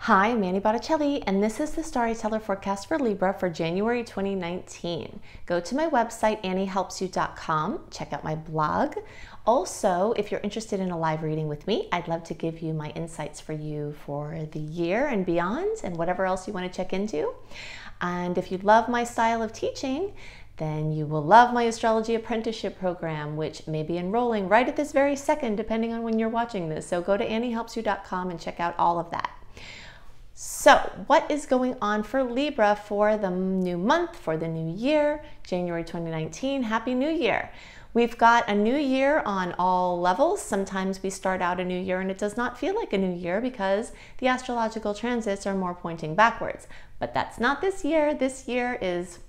Hi, I'm Manny Botticelli, and this is the Storyteller Forecast for Libra for January 2019. Go to my website, anniehelpsyou.com. Check out my blog. Also, if you're interested in a live reading with me, I'd love to give you my insights for you for the year and beyond, and whatever else you want to check into. And if you love my style of teaching, then you will love my astrology apprenticeship program, which may be enrolling right at this very second, depending on when you're watching this. So go to anniehelpsyou.com and check out all of that. So what is going on for Libra for the new month, for the new year, January 2019? Happy New Year. We've got a new year on all levels. Sometimes we start out a new year and it does not feel like a new year because the astrological transits are more pointing backwards. But that's not this year. This year is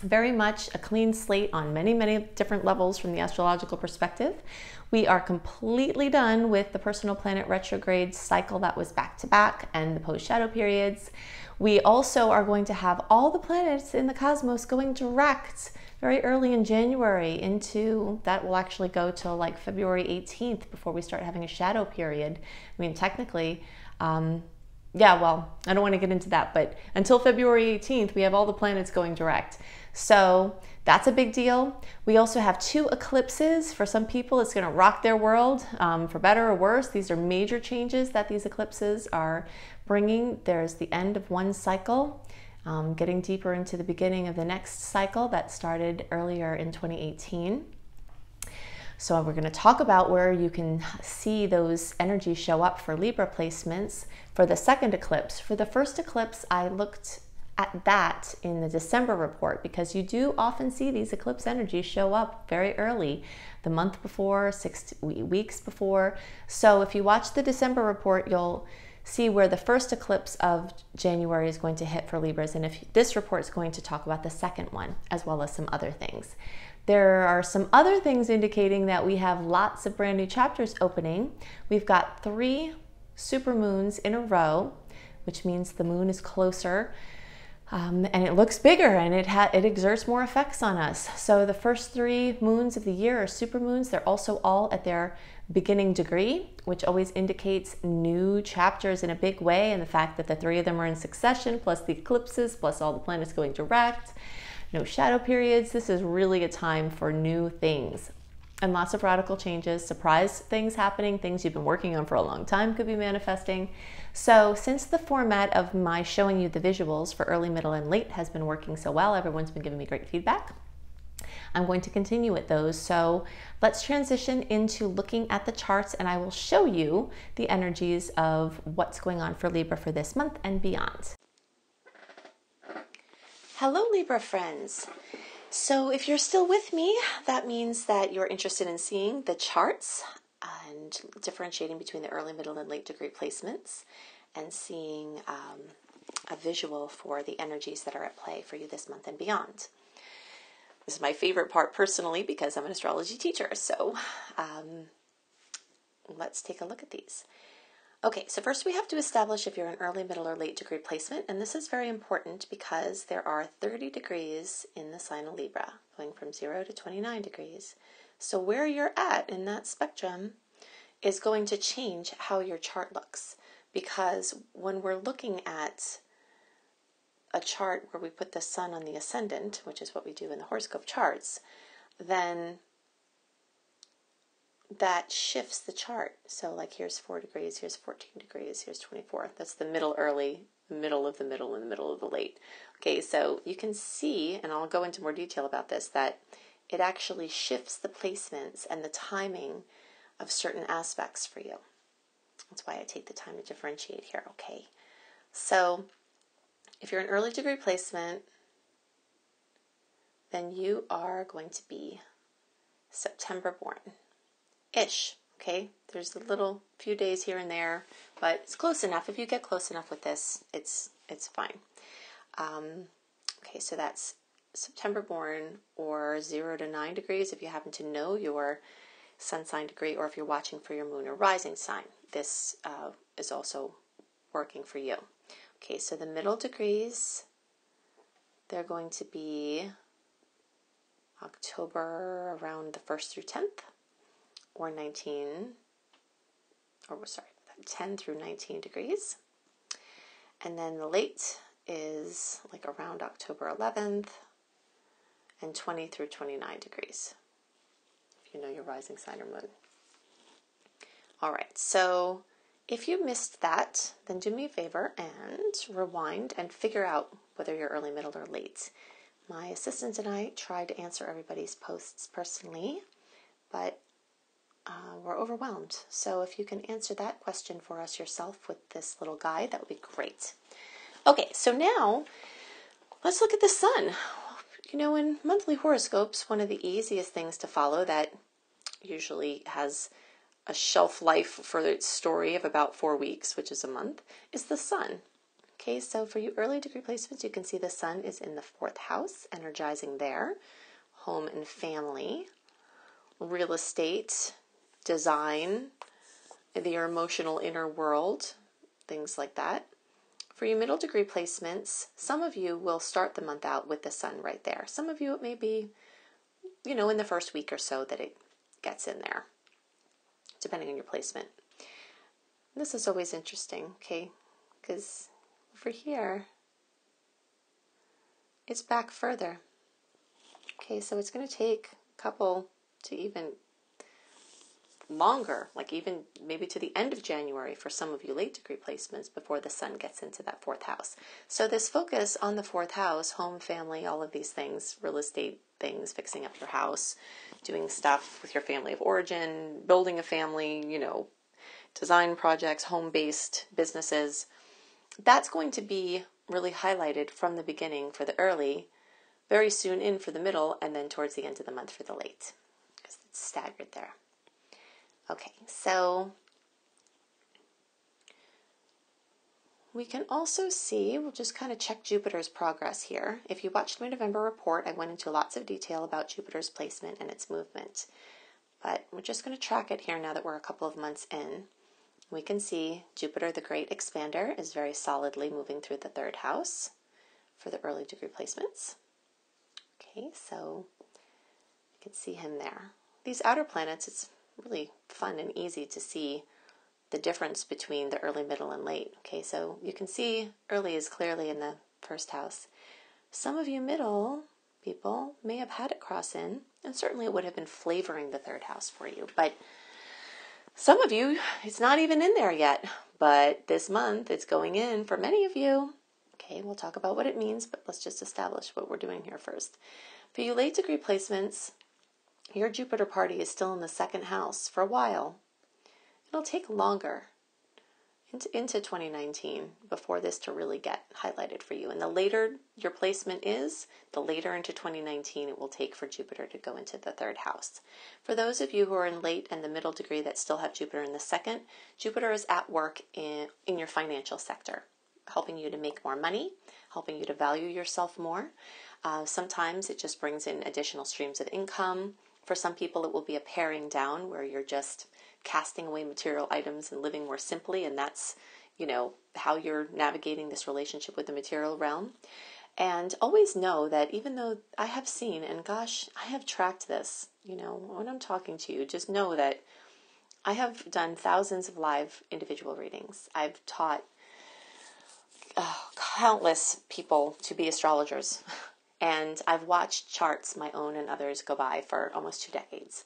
very much a clean slate on many, many different levels from the astrological perspective. We are completely done with the personal planet retrograde cycle that was back-to-back and the post-shadow periods. We also are going to have all the planets in the cosmos going direct very early in January into, that will actually go till like February 18th before we start having a shadow period. I mean, technically, yeah, well, I don't want to get into that, but until February 18th, we have all the planets going direct. So that's a big deal. We also have 2 eclipses. For some people, it's going to rock their world, for better or worse. These are major changes that these eclipses are bringing. There's the end of one cycle, getting deeper into the beginning of the next cycle that started earlier in 2018. So we're going to talk about where you can see those energies show up for Libra placements for the second eclipse. For the first eclipse, I looked at that in the December report because you do often see these eclipse energies show up very early, the month before, 6 weeks before. So if you watch the December report, you'll see where the first eclipse of January is going to hit for Libras. And if this report is going to talk about the second one, as well as some other things. There are some other things indicating that we have lots of brand new chapters opening. We've got 3 supermoons in a row, which means the moon is closer. And it looks bigger and it exerts more effects on us. So the first 3 moons of the year are supermoons. They're also all at their beginning degree, which always indicates new chapters in a big way. And the fact that the 3 of them are in succession, plus the eclipses, plus all the planets going direct, no shadow periods. This is really a time for new things and lots of radical changes, surprise things happening, things you've been working on for a long time could be manifesting. So since the format of my showing you the visuals for early, middle, and late has been working so well, everyone's been giving me great feedback, I'm going to continue with those. So let's transition into looking at the charts and I will show you the energies of what's going on for Libra for this month and beyond. Hello, Libra friends. So if you're still with me, that means that you're interested in seeing the charts and differentiating between the early, middle, and late degree placements and seeing a visual for the energies that are at play for you this month and beyond. This is my favorite part personally because I'm an astrology teacher. So let's take a look at these. Okay, so first we have to establish if you're an early, middle, or late degree placement, and this is very important because there are 30 degrees in the sign of Libra, going from 0 to 29 degrees. So where you're at in that spectrum is going to change how your chart looks, because when we're looking at a chart where we put the sun on the ascendant, which is what we do in the horoscope charts, then that shifts the chart. So like here's 4 degrees, here's 14 degrees, here's 24. That's the middle early, middle of the middle, and the middle of the late. Okay, so you can see, and I'll go into more detail about this, that it actually shifts the placements and the timing of certain aspects for you. That's why I take the time to differentiate here, okay? So if you're an early degree placement, then you are going to be September born. Ish, okay? There's a little few days here and there, but it's close enough. If you get close enough with this, it's fine. Okay, so that's September born or 0 to 9 degrees if you happen to know your sun sign degree, or if you're watching for your moon or rising sign. This is also working for you. Okay, so the middle degrees, they're going to be October around the 1st through 10th. Or 10 through 19 degrees. And then the late is like around October 11th and 20 through 29 degrees, if you know your rising sign or moon. All right, so if you missed that, then do me a favor and rewind and figure out whether you're early, middle, or late. My assistant and I tried to answer everybody's posts personally, but we're overwhelmed. So if you can answer that question for us yourself with this little guide, that would be great. Okay, so now let's look at the sun. You know, in monthly horoscopes, one of the easiest things to follow that usually has a shelf life for its story of about 4 weeks, which is a month, is the sun. Okay, so for you early degree placements, you can see the sun is in the 4th house, energizing there. Home and family, real estate, design, your emotional inner world, things like that. For you middle degree placements, some of you will start the month out with the sun right there. Some of you, it may be, you know, in the first week or so that it gets in there, depending on your placement. This is always interesting, okay, because over here, it's back further. Okay, so it's going to take a couple to even longer, like even maybe to the end of January for some of you late degree placements before the sun gets into that 4th house. So this focus on the 4th house, home, family, all of these things, real estate things, fixing up your house, doing stuff with your family of origin, building a family, you know, design projects, home-based businesses, that's going to be really highlighted from the beginning for the early, very soon in for the middle, and then towards the end of the month for the late, because it's staggered there. Okay, so we can also see, we'll just kind of check Jupiter's progress here. If you watched my November report, I went into lots of detail about Jupiter's placement and its movement. But we're just going to track it here now that we're a couple of months in. We can see Jupiter, the great expander, is very solidly moving through the 3rd house for the early degree placements. Okay, so you can see him there. These outer planets, it's really fun and easy to see the difference between the early, middle, and late. Okay, so you can see early is clearly in the 1st house. Some of you middle people may have had it cross in, and certainly it would have been flavoring the 3rd house for you. But some of you, it's not even in there yet, but this month it's going in for many of you. Okay, we'll talk about what it means, but let's just establish what we're doing here first. For you late degree placements, your Jupiter party is still in the 2nd house for a while. It'll take longer into 2019 before this to really get highlighted for you. And the later your placement is, the later into 2019 it will take for Jupiter to go into the 3rd house. For those of you who are in late and the middle degree that still have Jupiter in the 2nd, Jupiter is at work in your financial sector, helping you to make more money, helping you to value yourself more. Sometimes it just brings in additional streams of income. For some people, it will be a paring down where you're just casting away material items and living more simply, and that's, you know, how you're navigating this relationship with the material realm. And always know that even though I have seen, and gosh, I have tracked this, you know, when I'm talking to you, just know that I have done thousands of live individual readings. I've taught countless people to be astrologers. And I've watched charts, my own and others, go by for almost 2 decades.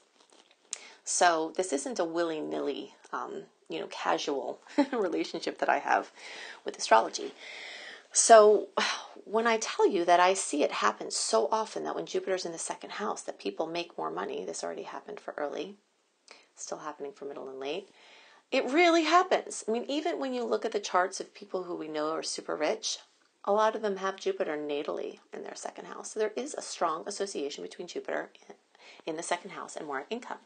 So this isn't a willy-nilly, casual relationship that I have with astrology. So when I tell you that I see it happen so often that when Jupiter's in the 2nd house, that people make more money, this already happened for early, still happening for middle and late, it really happens. I mean, even when you look at the charts of people who we know are super rich, a lot of them have Jupiter natally in their 2nd house. So there is a strong association between Jupiter in the 2nd house and more income.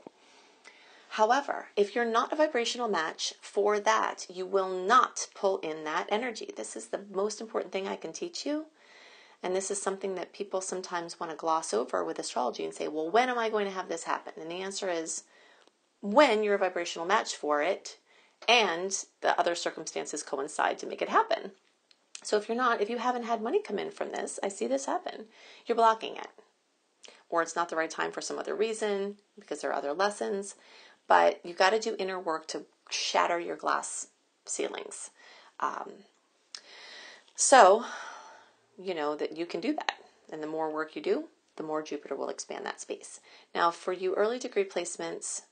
However, if you're not a vibrational match for that, you will not pull in that energy. This is the most important thing I can teach you. And this is something that people sometimes want to gloss over with astrology and say, well, when am I going to have this happen? And the answer is when you're a vibrational match for it and the other circumstances coincide to make it happen. So if you haven't had money come in from this, I see this happen, you're blocking it. Or it's not the right time for some other reason because there are other lessons. But you've got to do inner work to shatter your glass ceilings. So, you know that you can do that. And the more work you do, the more Jupiter will expand that space. Now, for you early degree placements,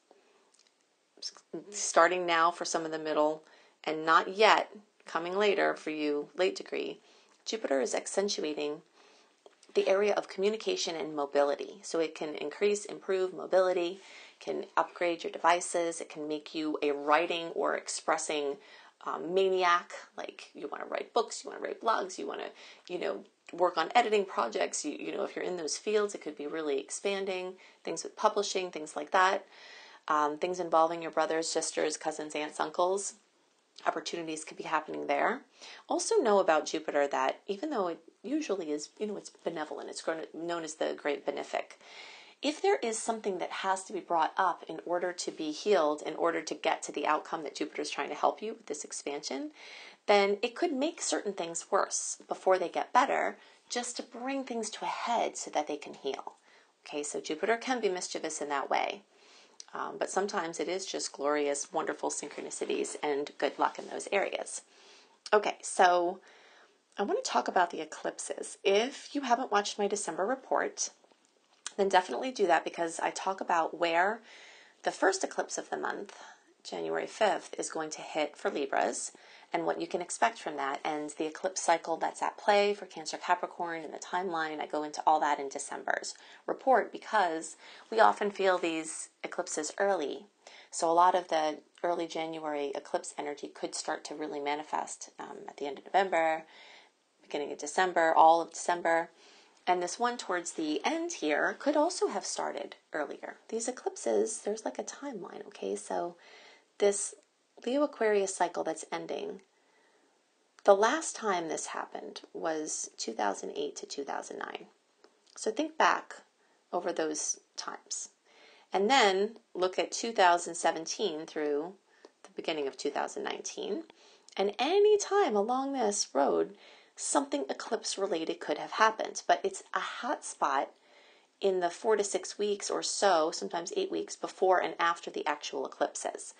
starting now for some of the middle, and not yet coming later for you late degree, Jupiter is accentuating the area of communication and mobility. So it can improve mobility, can upgrade your devices, it can make you a writing or expressing maniac. Like you want to write books, you want to write blogs, you want to, work on editing projects. If you're in those fields, it could be really expanding. Things with publishing, things like that. Things involving your brothers, sisters, cousins, aunts, uncles. Opportunities could be happening there. Also know about Jupiter that even though it usually is, it's benevolent, it's known as the great benefic. If there is something that has to be brought up in order to be healed, in order to get to the outcome that Jupiter is trying to help you with this expansion, then it could make certain things worse before they get better, just to bring things to a head so that they can heal. Okay, so Jupiter can be mischievous in that way. But sometimes it is just glorious, wonderful synchronicities and good luck in those areas. Okay, so I want to talk about the eclipses. If you haven't watched my December report, then definitely do that, because I talk about where the first eclipse of the month, January 5th, is going to hit for Libras and what you can expect from that, and the eclipse cycle that's at play for Cancer, Capricorn, and the timeline. I go into all that in December's report because we often feel these eclipses early. So a lot of the early January eclipse energy could start to really manifest at the end of November, beginning of December, all of December. And this one towards the end here could also have started earlier. These eclipses, there's like a timeline, okay? So this Leo Aquarius cycle that's ending, the last time this happened was 2008 to 2009. So think back over those times. And then look at 2017 through the beginning of 2019. And any time along this road, something eclipse related could have happened. But it's a hot spot in the 4 to 6 weeks or so, sometimes 8 weeks before and after the actual eclipses.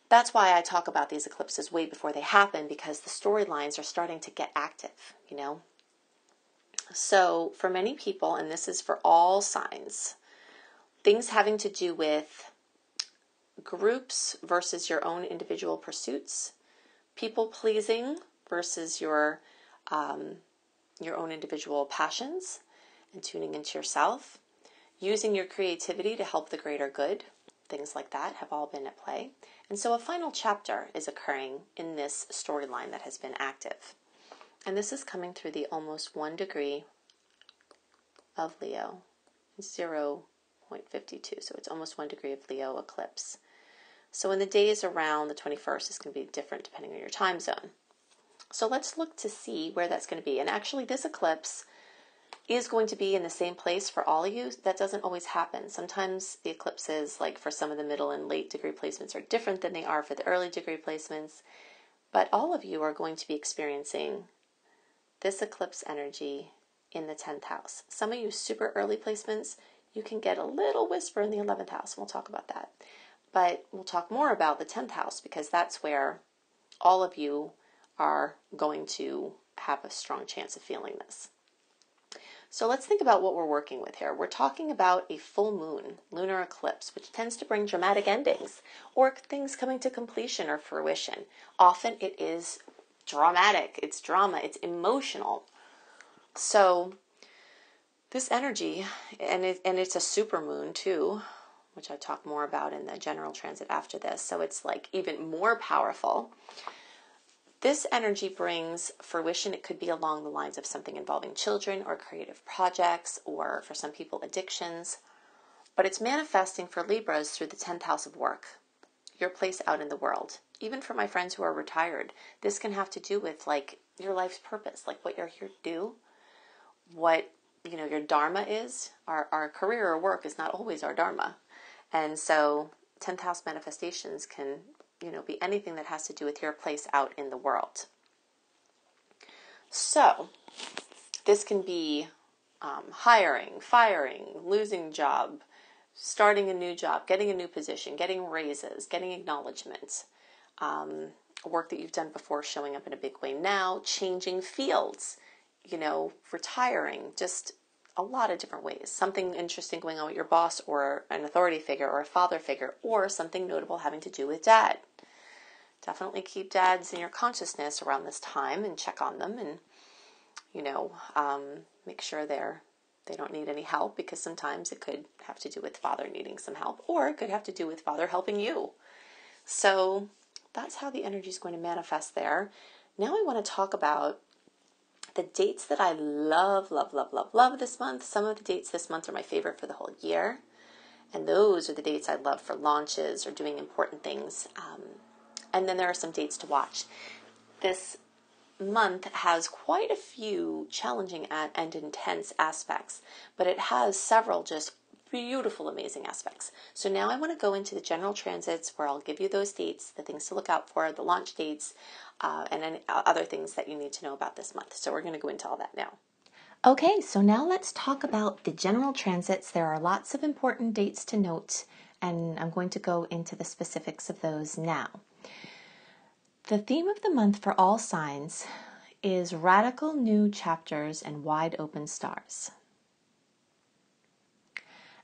That's why I talk about these eclipses way before they happen, because the storylines are starting to get active, So for many people, and this is for all signs, things having to do with groups versus your own individual pursuits, people pleasing versus your own individual passions, and tuning into yourself, using your creativity to help the greater good, things like that have all been at play. And so a final chapter is occurring in this storyline that has been active. And this is coming through the almost 1 degree of Leo, 0.52. So it's almost 1 degree of Leo eclipse. So in the days around the 21st, it's going to be different depending on your time zone. So let's look to see where that's going to be. And actually this eclipse is going to be in the same place for all of you. That doesn't always happen. Sometimes the eclipses, like for some of the middle and late degree placements, are different than they are for the early degree placements. But all of you are going to be experiencing this eclipse energy in the 10th house. Some of you super early placements, you can get a little whisper in the 11th house. We'll talk about that. But we'll talk more about the 10th house, because that's where all of you are going to have a strong chance of feeling this. So let's think about what we're working with here. We're talking about a full moon, lunar eclipse, which tends to bring dramatic endings or things coming to completion or fruition. Often it is dramatic, it's drama, it's emotional. So this energy, and it's a super moon too, which I talk more about in the general transit after this, so it's like even more powerful. This energy brings fruition. It could be along the lines of something involving children or creative projects, or for some people, addictions. But it's manifesting for Libras through the 10th house of work, your place out in the world. Even for my friends who are retired, this can have to do with like your life's purpose, like what you're here to do, what your dharma is. Our career or work is not always our dharma. And so 10th house manifestations can be anything that has to do with your place out in the world. So this can be hiring, firing, losing job, starting a new job, getting a new position, getting raises, getting acknowledgement, work that you've done before showing up in a big way now, changing fields, retiring, just a lot of different ways. Something interesting going on with your boss or an authority figure or a father figure, or something notable having to do with dad. Definitely keep dads in your consciousness around this time and check on them and, make sure they don't need any help, because sometimes it could have to do with father needing some help, or it could have to do with father helping you. So that's how the energy is going to manifest there. Now I want to talk about the dates that I love, love, love, love, love this month. Some of the dates this month are my favorite for the whole year. And those are the dates I love for launches or doing important things. And then there are some dates to watch. This month has quite a few challenging and intense aspects, but it has several just beautiful, amazing aspects. So now I want to go into the general transits, where I'll give you those dates, the things to look out for, the launch dates, and then other things that you need to know about this month. So we're going to go into all that now. Okay, so now let's talk about the general transits. There are lots of important dates to note, and I'm going to go into the specifics of those now. The theme of the month for all signs is radical new chapters and wide open stars.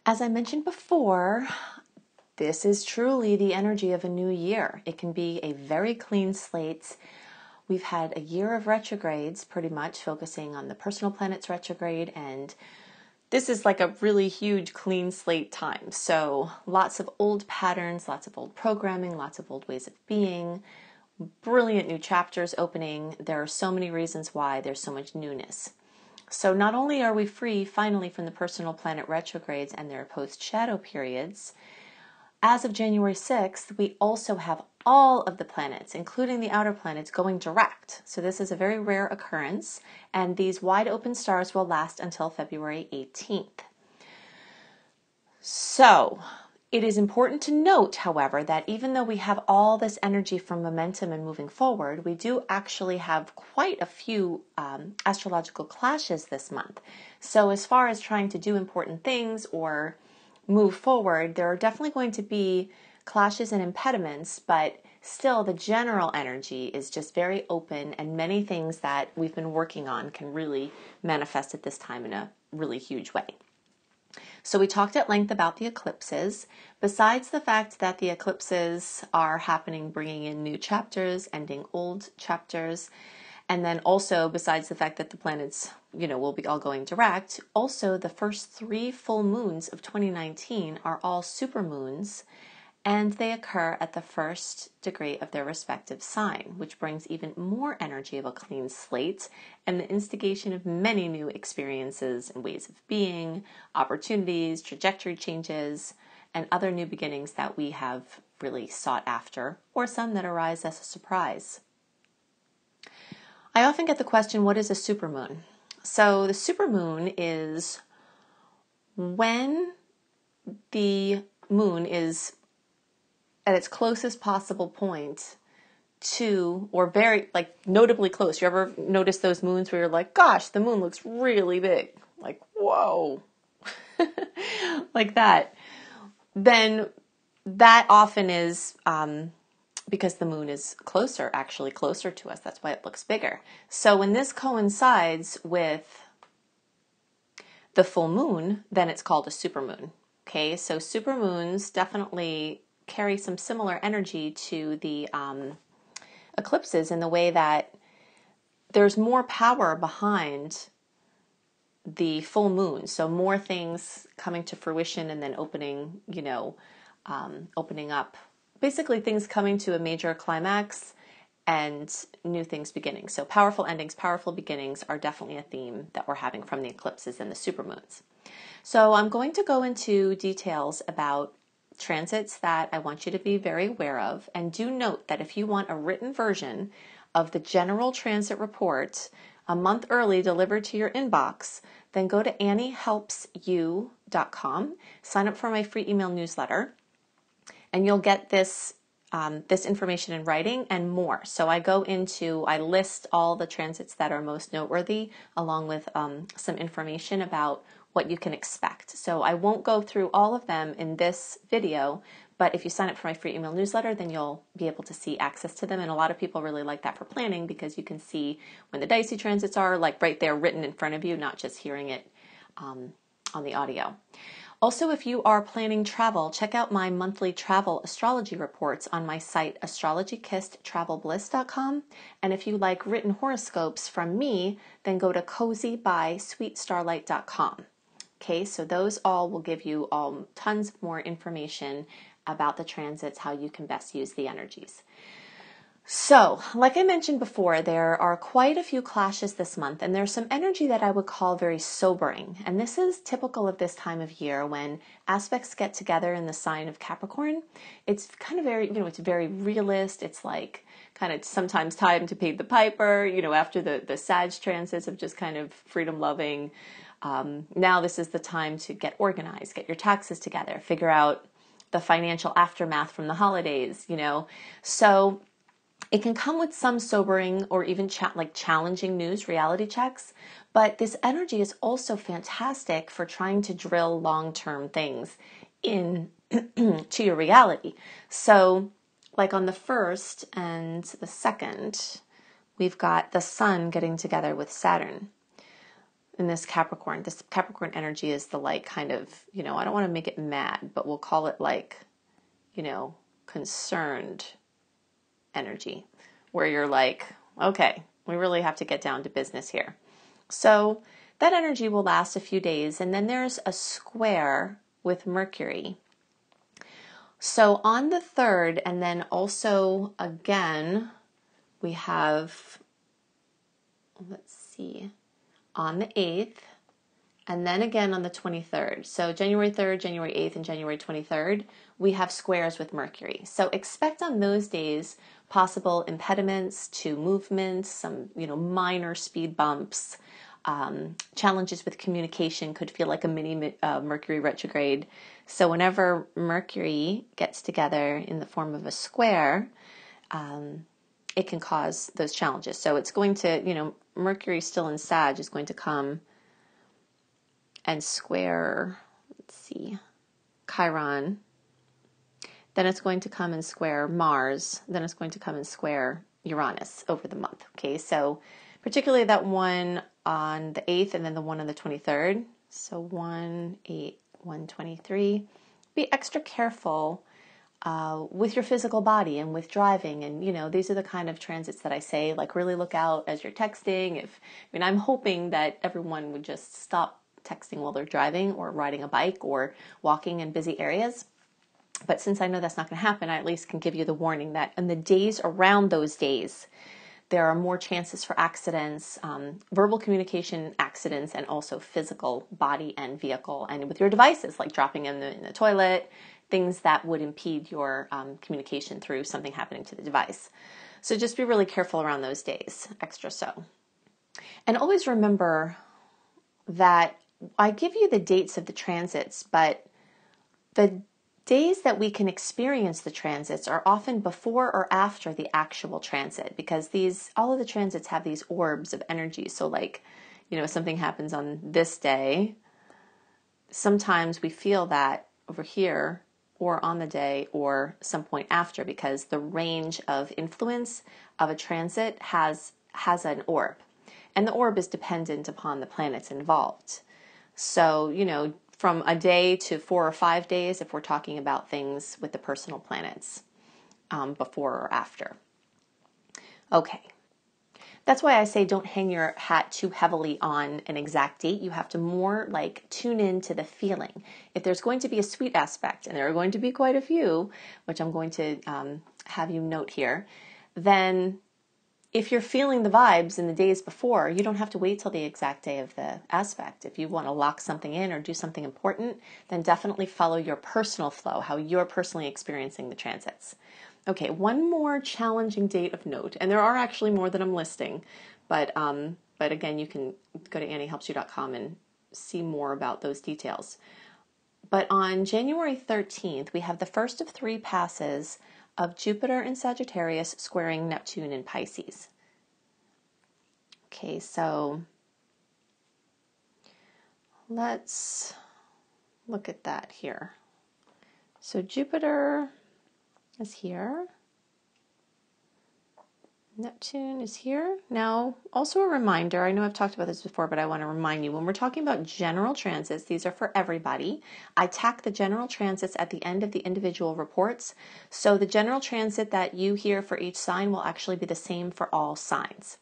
As I mentioned before, this is truly the energy of a new year. It can be a very clean slate. We've had a year of retrogrades, pretty much focusing on the personal planets retrograde, and this is like a really huge clean slate time. So lots of old patterns, lots of old programming, lots of old ways of being, brilliant new chapters opening. There are so many reasons why there's so much newness. So not only are we free finally from the personal planet retrogrades and their post-shadow periods, as of January 6th, we also have all of the planets, including the outer planets, going direct. So this is a very rare occurrence, and these wide open stars will last until February 18th. So it is important to note, however, that even though we have all this energy from momentum and moving forward, we do actually have quite a few astrological clashes this month. So as far as trying to do important things or move forward, there are definitely going to be clashes and impediments, but still the general energy is just very open, and many things that we've been working on can really manifest at this time in a really huge way. So we talked at length about the eclipses. Besides the fact that the eclipses are happening, bringing in new chapters, ending old chapters, and then also besides the fact that the planets, will be all going direct, also the first 3 full moons of 2019 are all supermoons, and they occur at the first degree of their respective sign, which brings even more energy of a clean slate and the instigation of many new experiences and ways of being, opportunities, trajectory changes, and other new beginnings that we have really sought after, or some that arise as a surprise. I often get the question, what is a supermoon? So the supermoon is when the moon is at its closest possible point to, or very, notably close. You ever notice those moons where you're like, gosh, the moon looks really big. Like, whoa. Like that. Then that often is because the moon is actually closer to us. That's why it looks bigger. So when this coincides with the full moon, then it's called a supermoon. Okay, so supermoons definitely carry some similar energy to the eclipses in the way that there's more power behind the full moon. So more things coming to fruition and then opening up. Basically things coming to a major climax and new things beginning. So powerful endings, powerful beginnings are definitely a theme that we're having from the eclipses and the supermoons. So I'm going to go into details about transits that I want you to be very aware of. And do note that if you want a written version of the general transit report a month early delivered to your inbox, then go to anniehelpsyou.com, sign up for my free email newsletter, and you'll get this information in writing and more. So I list all the transits that are most noteworthy, along with some information about what you can expect. So I won't go through all of them in this video, But if you sign up for my free email newsletter, then you'll be able to see access to them. And a lot of people really like that for planning because you can see when the dicey transits are, like right there written in front of you, not just hearing it on the audio. Also, if you are planning travel, check out my monthly travel astrology reports on my site, astrologykisstravelbliss.com. And if you like written horoscopes from me, then go to cozybysweetstarlight.com. Okay, so those all will give you tons more information about the transits, how you can best use the energies. So, like I mentioned before, there are quite a few clashes this month, and there's some energy that I would call very sobering. And this is typical of this time of year when aspects get together in the sign of Capricorn. It's kind of very, it's very realist. It's like kind of sometimes time to pay the piper, after the Sag transits of just kind of freedom loving. Now this is the time to get organized, get your taxes together, figure out the financial aftermath from the holidays, So it can come with some sobering or even challenging news, reality checks, but this energy is also fantastic for trying to drill long-term things in to your reality. So like on the 1st and the 2nd, we've got the Sun getting together with Saturn in this Capricorn. This Capricorn energy is the kind of, I don't want to make it mad, but we'll call it concerned energy, where you're like, okay, we really have to get down to business here. So that energy will last a few days, and then there's a square with Mercury. So on the 3rd, and then also again, we have, let's see, on the 8th, and then again on the 23rd. So January 3rd, January 8th, and January 23rd, we have squares with Mercury. So expect on those days possible impediments to movement, some, minor speed bumps, challenges with communication. Could feel like a mini Mercury retrograde. So whenever Mercury gets together in the form of a square, it can cause those challenges. So it's going to, Mercury still in Sag is going to come and square, let's see, Chiron. Then it's going to come and square Mars. Then it's going to come and square Uranus over the month. Okay, so particularly that one on the 8th and then the one on the 23rd. So 1, 8, 1, 23. Be extra careful with your physical body and with driving. And, these are the kind of transits that I say, really look out as you're texting. I'm hoping that everyone would just stop texting while they're driving or riding a bike or walking in busy areas. But since I know that's not going to happen, I at least can give you the warning that in the days around those days, there are more chances for accidents, verbal communication accidents, and also physical body and vehicle, and with your devices, like dropping in the toilet, things that would impede your communication through something happening to the device. So just be really careful around those days, extra so. And always remember that I give you the dates of the transits, but the days that we can experience the transits are often before or after the actual transit, because all of the transits have these orbs of energy. So something happens on this day, sometimes we feel that over here or on the day or some point after, because the range of influence of a transit has an orb, and the orb is dependent upon the planets involved. So, from a day to 4 or 5 days if we're talking about things with the personal planets, before or after. Okay. That's why I say don't hang your hat too heavily on an exact date. You have to more tune in to the feeling. If there's going to be a sweet aspect, and there are going to be quite a few, which I'm going to have you note here, then if you're feeling the vibes in the days before, you don't have to wait till the exact day of the aspect. If you want to lock something in or do something important, then definitely follow your personal flow, how you're personally experiencing the transits. Okay, one more challenging date of note, and there are actually more that I'm listing, but again, you can go to anniehelpsyou.com and see more about those details. But on January 13th, we have the first of 3 passes of Jupiter in Sagittarius squaring Neptune in Pisces. Okay, so let's look at that here. So Jupiter is here. Neptune is here. Now, also a reminder, I know I've talked about this before, but I want to remind you, when we're talking about general transits, these are for everybody. I tack the general transits at the end of the individual reports. So the general transit that you hear for each sign will actually be the same for all signs.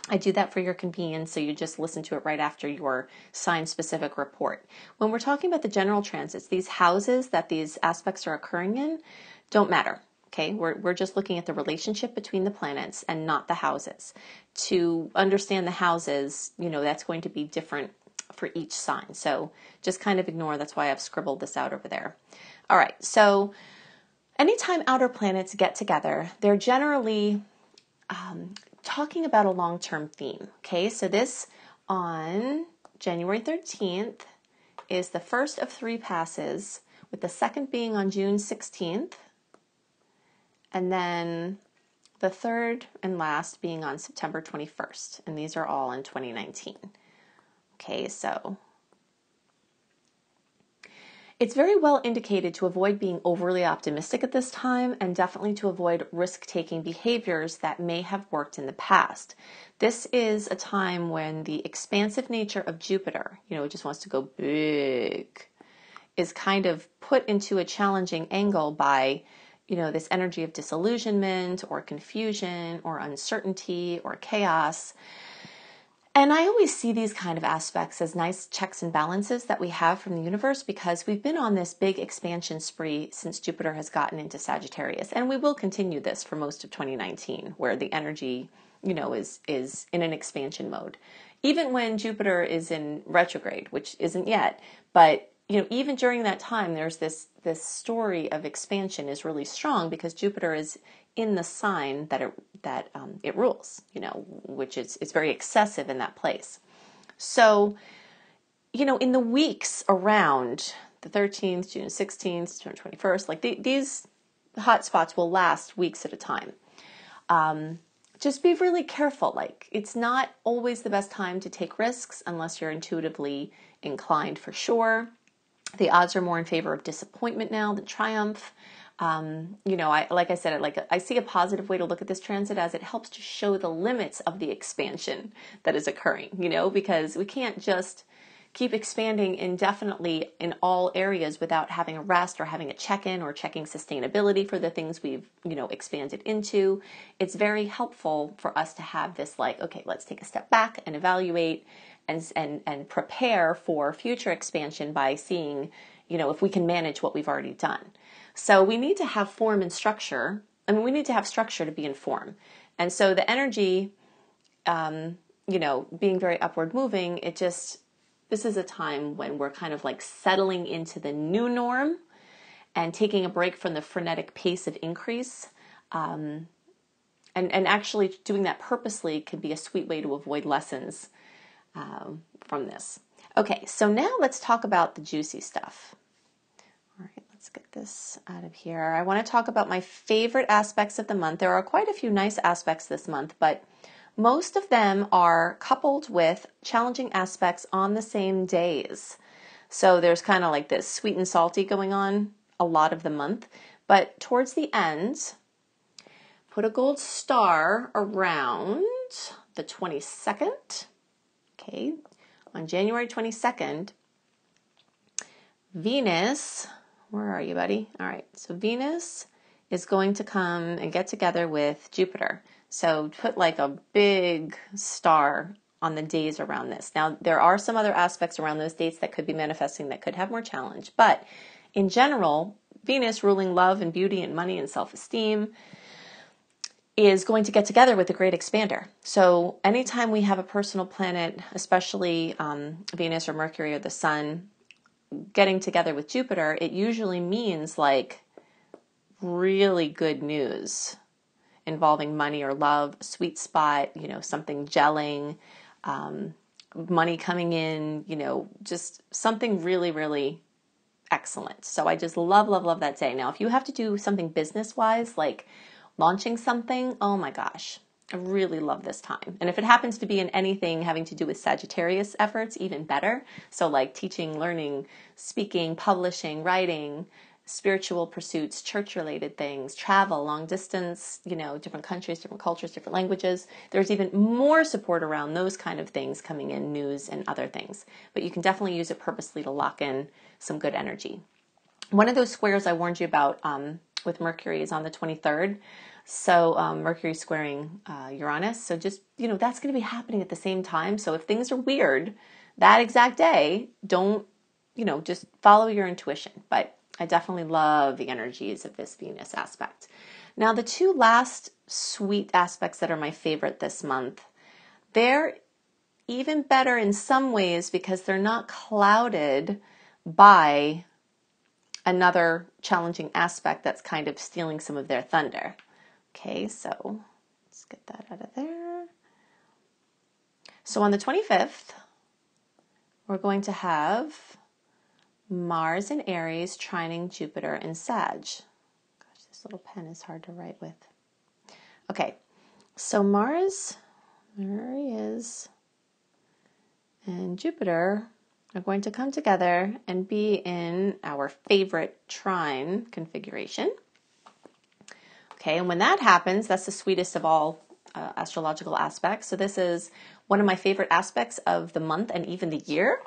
I do that for your convenience, so you just listen to it right after your sign-specific report. When we're talking about the general transits, these houses that these aspects are occurring in don't matter. Okay, we're just looking at the relationship between the planets and not the houses. To understand the houses, that's going to be different for each sign. So just kind of ignore, that's why I've scribbled this out over there. All right, so anytime outer planets get together, they're generally talking about a long-term theme. Okay, so this on January 13th is the first of 3 passes, with the second being on June 16th. And then the third and last being on September 21st. And these are all in 2019. Okay, so it's very well indicated to avoid being overly optimistic at this time, and definitely to avoid risk-taking behaviors that may have worked in the past. This is a time when the expansive nature of Jupiter, it just wants to go big, is kind of put into a challenging angle by this energy of disillusionment or confusion or uncertainty or chaos. And I always see these kind of aspects as nice checks and balances that we have from the universe, because we've been on this big expansion spree since Jupiter has gotten into Sagittarius. And we will continue this for most of 2019, where the energy, is in an expansion mode. Even when Jupiter is in retrograde, which isn't yet, but even during that time, there's this story of expansion is really strong, because Jupiter is in the sign that it rules, which is it's very excessive in that place. So, in the weeks around the 13th, June 16th, June 21st, these hot spots will last weeks at a time. Just be really careful. It's not always the best time to take risks unless you're intuitively inclined, for sure. The odds are more in favor of disappointment now than triumph. I see a positive way to look at this transit, as it helps to show the limits of the expansion that is occurring, because we can't just keep expanding indefinitely in all areas without having a rest or having a check-in or checking sustainability for the things we've, expanded into. It's very helpful for us to have this okay, let's take a step back and evaluate and prepare for future expansion by seeing, if we can manage what we've already done. So we need to have form and structure. We need to have structure to be in form. And so the energy, being very upward moving, this is a time when we're kind of settling into the new norm and taking a break from the frenetic pace of increase. And actually doing that purposely can be a sweet way to avoid lessons from this. Okay, so now let's talk about the juicy stuff. All right, let's get this out of here. I want to talk about my favorite aspects of the month. There are quite a few nice aspects this month, but most of them are coupled with challenging aspects on the same days. So there's kind of this sweet and salty going on a lot of the month. But towards the end, put a gold star around the 22nd. Okay, on January 22nd, Venus, where are you, buddy? All right, so Venus is going to come and get together with Jupiter. So put a big star on the days around this. Now, there are some other aspects around those dates that could be manifesting that could have more challenge. But in general, Venus, ruling love and beauty and money and self-esteem, is going to get together with the great expander. So anytime we have a personal planet, especially Venus or Mercury or the Sun, getting together with Jupiter, it usually means really good news involving money or love, sweet spot, something gelling, money coming in, just something really, really excellent. So I just love, love, love that day. Now, if you have to do something business-wise, launching something, oh my gosh, I really love this time. And if it happens to be in anything having to do with Sagittarius efforts, even better. So teaching, learning, speaking, publishing, writing, spiritual pursuits, church-related things, travel, long distance, you know, different countries, different cultures, different languages. There's even more support around those kind of things coming in, news and other things. But you can definitely use it purposely to lock in some good energy. One of those squares I warned you about with Mercury is on the 23rd. So Mercury squaring Uranus. So just, you know, that's going to be happening at the same time. So if things are weird that exact day, don't, you know, just follow your intuition. But I definitely love the energies of this Venus aspect. Now, the two last sweet aspects that are my favorite this month, they're even better in some ways because they're not clouded by another challenging aspect that's kind of stealing some of their thunder. Okay, so let's get that out of there. So on the 25th, we're going to have Mars in Aries trining Jupiter in Sag. Gosh, this little pen is hard to write with. Okay, so Mars, there he is, and Jupiter are going to come together and be in our favorite trine configuration. Okay, and when that happens, that's the sweetest of all astrological aspects. So this is one of my favorite aspects of the month and even the year.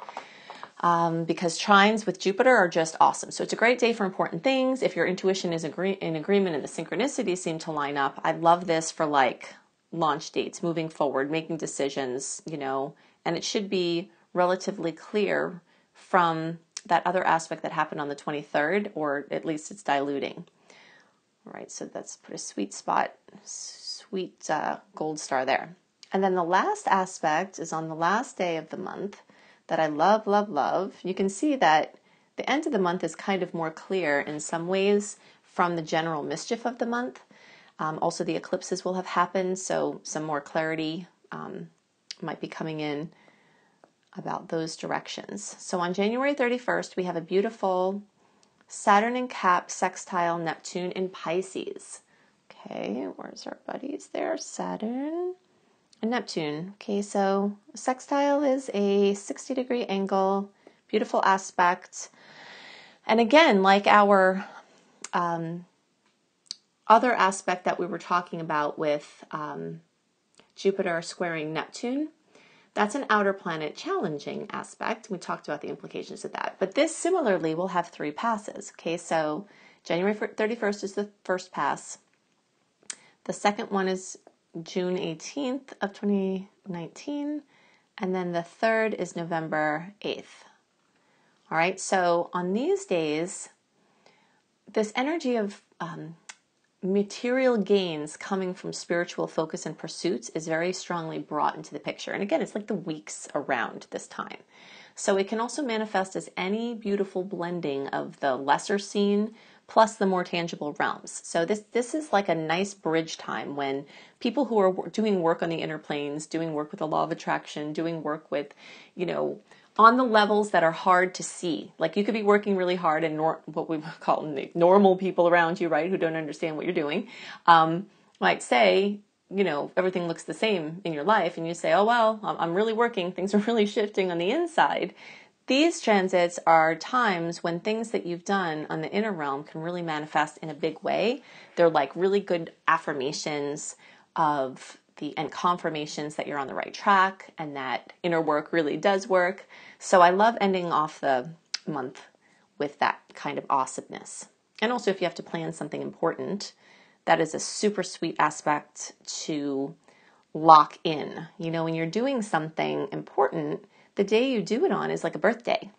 Because trines with Jupiter are just awesome. So it's a great day for important things. If your intuition is in agreement and the synchronicities seem to line up, I love this for like launch dates, moving forward, making decisions, you know, and it should be relatively clear from that other aspect that happened on the 23rd, or at least it's diluting. All right, so that's put a sweet spot, sweet gold star there. And then the last aspect is on the last day of the month that I love, love, love. You can see that the end of the month is kind of more clear in some ways from the general mischief of the month. Also, the eclipses will have happened, so some more clarity might be coming in about those directions. So on January 31st, we have a beautiful Saturn in Cap sextile Neptune in Pisces. Okay, where's our buddies there? Saturn and Neptune. Okay, so sextile is a 60-degree angle, beautiful aspect. And again, like our other aspect that we were talking about with Jupiter squaring Neptune, that's an outer planet challenging aspect. We talked about the implications of that. But this similarly will have 3 passes. Okay, so January 31st is the first pass. The second one is June 18th of 2019. And then the third is November 8th. All right, so on these days, this energy of material gains coming from spiritual focus and pursuits is very strongly brought into the picture. And again, it's like the weeks around this time. So it can also manifest as any beautiful blending of the lesser seen plus the more tangible realms. So this is like a nice bridge time when people who are doing work on the inner planes, doing work with the law of attraction, doing work with, you know, on the levels that are hard to see. Like you could be working really hard and what we call normal people around you, right, who don't understand what you're doing, might say, you know, everything looks the same in your life. And you say, oh, well, I'm really working. Things are really shifting on the inside. These transits are times when things that you've done on the inner realm can really manifest in a big way. They're like really good affirmations of and confirmations that you're on the right track and that inner work really does work. So I love ending off the month with that kind of awesomeness. And also if you have to plan something important, that is a super sweet aspect to lock in. You know, when you're doing something important, the day you do it on is like a birthday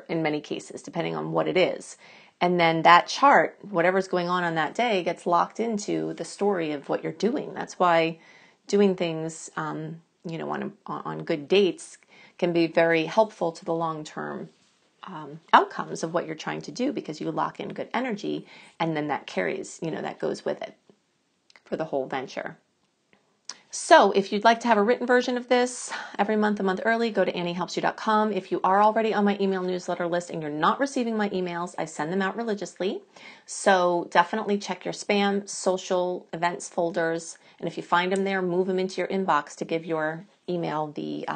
in many cases, depending on what it is. And then that chart, whatever's going on that day, gets locked into the story of what you're doing. That's why doing things, you know, on good dates can be very helpful to the long-term outcomes of what you're trying to do, because you lock in good energy and then that carries, you know, that goes with it for the whole venture. So if you'd like to have a written version of this every month, a month early, go to anniehelpsyou.com. If you are already on my email newsletter list and you're not receiving my emails, I send them out religiously. So definitely check your spam, social, events folders. And if you find them there, move them into your inbox to give your email the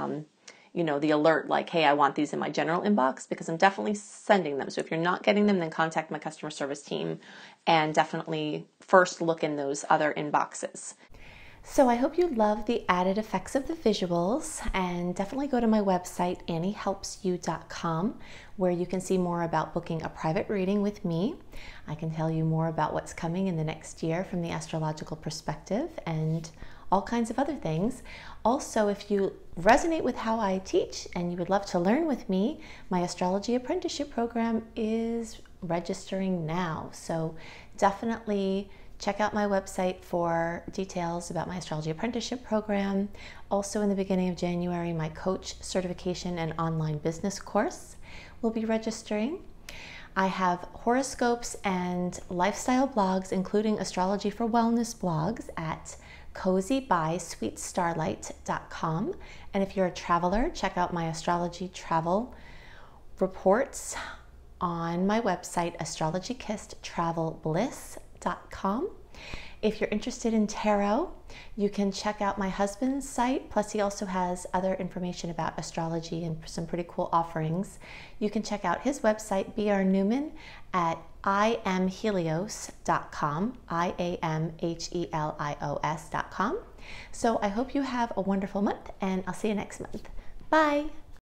the alert like, hey, I want these in my general inbox, because I'm definitely sending them. So if you're not getting them, then contact my customer service team and definitely first look in those other inboxes. So I hope you love the added effects of the visuals, and definitely go to my website, anniehelpsyou.com, where you can see more about booking a private reading with me. I can tell you more about what's coming in the next year from the astrological perspective and all kinds of other things. Also, if you resonate with how I teach and you would love to learn with me, my astrology apprenticeship program is registering now. So definitely check out my website for details about my astrology apprenticeship program. Also, in the beginning of January, my coach certification and online business course will be registering. I have horoscopes and lifestyle blogs, including astrology for wellness blogs, at cozybysweetstarlight.com. And if you're a traveler, check out my astrology travel reports on my website, astrologykissedtravelbliss.com. If you're interested in tarot, you can check out my husband's site. Plus, he also has other information about astrology and some pretty cool offerings. You can check out his website, B.R. Newman, at iamhelios.com, iamhelios.com. So I hope you have a wonderful month, and I'll see you next month. Bye.